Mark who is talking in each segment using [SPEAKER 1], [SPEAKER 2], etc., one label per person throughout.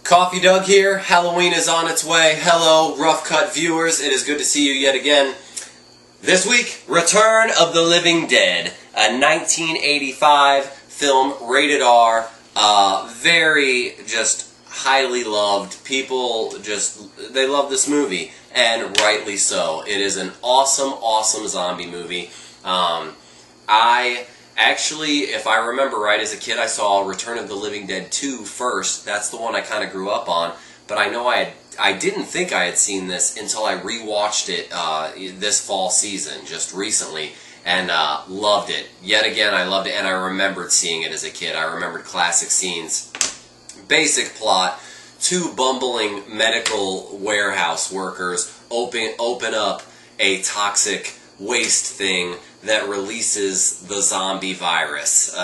[SPEAKER 1] Coffee Doug here. Halloween is on its way. Hello, Rough Cut viewers. It is good to see you yet again. This week, Return of the Living Dead, a 1985 film, rated R, very just highly loved. People they love this movie, and rightly so. It is an awesome, awesome zombie movie. Actually, if I remember right, as a kid I saw Return of the Living Dead 2 first. That's the one I kind of grew up on. But I know I didn't think I had seen this until I rewatched it this fall season, just recently, and loved it. Yet again, I loved it, and I remembered seeing it as a kid. I remembered classic scenes. Basic plot: two bumbling medical warehouse workers open up a toxic waste thing that releases the zombie virus.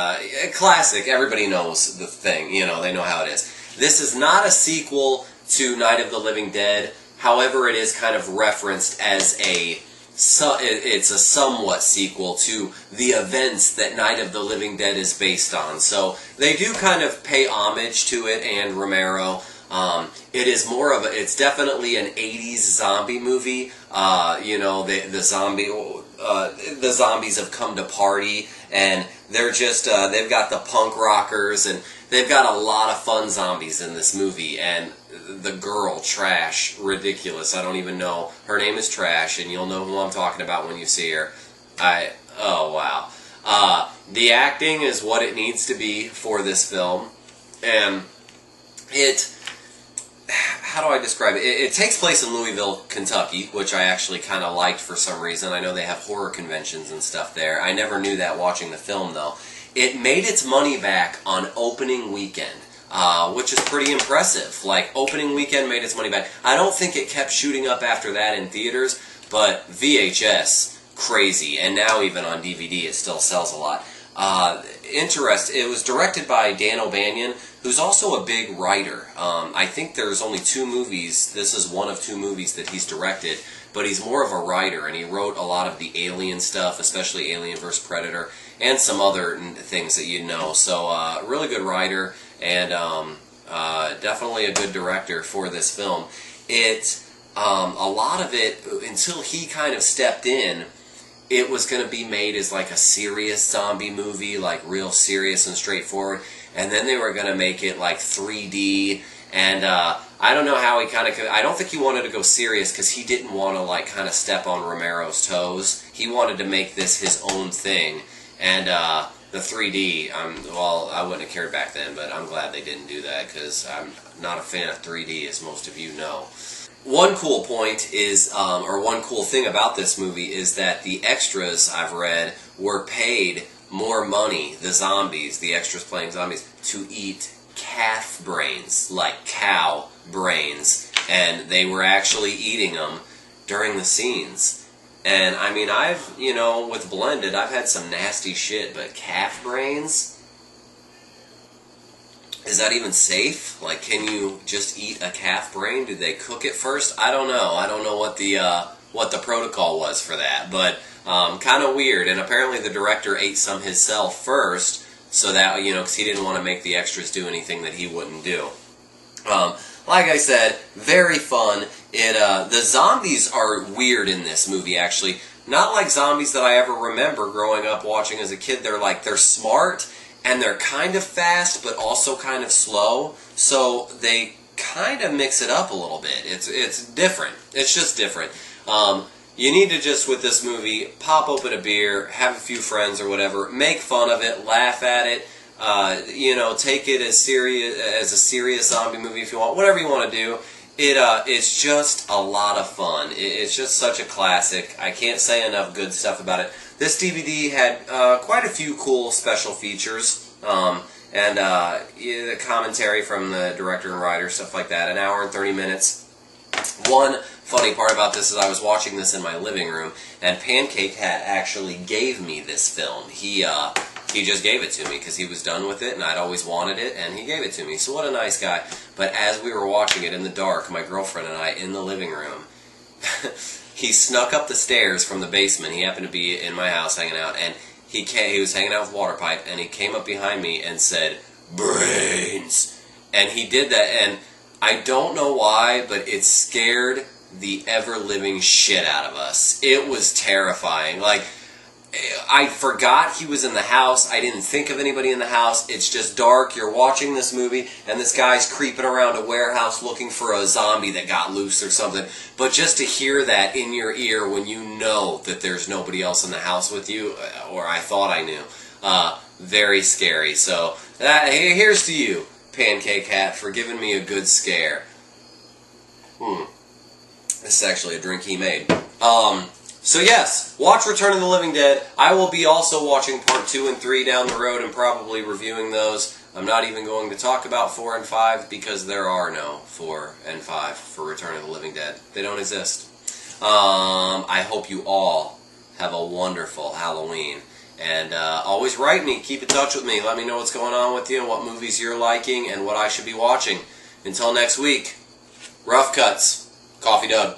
[SPEAKER 1] Classic, everybody knows the thing, you know, they know how it is. This is not a sequel to Night of the Living Dead, however it is kind of referenced as it's a somewhat sequel to the events that Night of the Living Dead is based on. So they do kind of pay homage to it and Romero. It is more of it's definitely an 80s zombie movie. You know, the zombies have come to party, and they're just, they've got the punk rockers, and they've got a lot of fun zombies in this movie, and the girl, Trash, ridiculous. I don't even know. Her name is Trash, and you'll know who I'm talking about when you see her. Oh, wow. The acting is what it needs to be for this film, and how do I describe it? It takes place in Louisville, Kentucky, which I actually kind of liked for some reason. I know they have horror conventions and stuff there. I never knew that watching the film, though. It made its money back on opening weekend, which is pretty impressive. Like, opening weekend made its money back. I don't think it kept shooting up after that in theaters, but VHS, crazy. And now even on DVD, it still sells a lot. It was directed by Dan O'Banion, who's also a big writer. I think there's only 2 movies. This is one of 2 movies that he's directed, but he's more of a writer, and he wrote a lot of the Alien stuff, especially Alien vs. Predator, and some other things that you know. So, really good writer, and definitely a good director for this film. A lot of it, until he kind of stepped in, it was going to be made as like a serious zombie movie, like real serious and straightforward, and then they were going to make it like 3D, and I don't know how he kind of, I don't think he wanted to go serious because he didn't want to like kind of step on Romero's toes. He wanted to make this his own thing, and the 3D, well, I wouldn't have cared back then, but I'm glad they didn't do that because I'm not a fan of 3D, as most of you know. One cool point is, or one cool thing about this movie is that the extras, I've read, were paid more money, the zombies, the extras playing zombies, to eat calf brains, like cow brains, and they were actually eating them during the scenes. And, I mean, you know, with Blended, I've had some nasty shit, but calf brains? Is that even safe? Like, can you just eat a calf brain? Do they cook it first? I don't know. I don't know what the protocol was for that, but kind of weird. And apparently the director ate some himself first, so that, you know, because he didn't want to make the extras do anything that he wouldn't do. Like I said, very fun. The zombies are weird in this movie, actually. Not like zombies that I ever remember growing up watching as a kid. They're smart, and they're kind of fast, but also kind of slow, so they kind of mix it up a little bit. It's different. It's just different. You need to just, with this movie, pop open a beer, have a few friends or whatever, make fun of it, laugh at it, you know, take it as a serious zombie movie if you want, whatever you want to do. It's just a lot of fun. It's just such a classic. I can't say enough good stuff about it. This DVD had quite a few cool special features, and the commentary from the director and writer, stuff like that, 1 hour and 30 minutes. One funny part about this is I was watching this in my living room, and Pancake Hat actually gave me this film. He just gave it to me because he was done with it, and I'd always wanted it, and he gave it to me. So what a nice guy. But as we were watching it in the dark, my girlfriend and I, in the living room, he snuck up the stairs from the basement. He happened to be in my house hanging out, and he was hanging out with Water Pipe, and he came up behind me and said, "Brains." And he did that, and I don't know why, but it scared the ever-living shit out of us. It was terrifying. Like, I forgot he was in the house. I didn't think of anybody in the house. It's just dark. You're watching this movie, and this guy's creeping around a warehouse looking for a zombie that got loose or something. But just to hear that in your ear when you know that there's nobody else in the house with you, or I thought I knew, very scary. So here's to you, Pancake Hat, for giving me a good scare. This is actually a drink he made. So yes, watch Return of the Living Dead. I will be also watching Part 2 and 3 down the road and probably reviewing those. I'm not even going to talk about 4 and 5 because there are no 4 and 5 for Return of the Living Dead. They don't exist. I hope you all have a wonderful Halloween. And always write me, keep in touch with me. Let me know what's going on with you and what movies you're liking and what I should be watching. Until next week, rough cuts. Coffee Doug.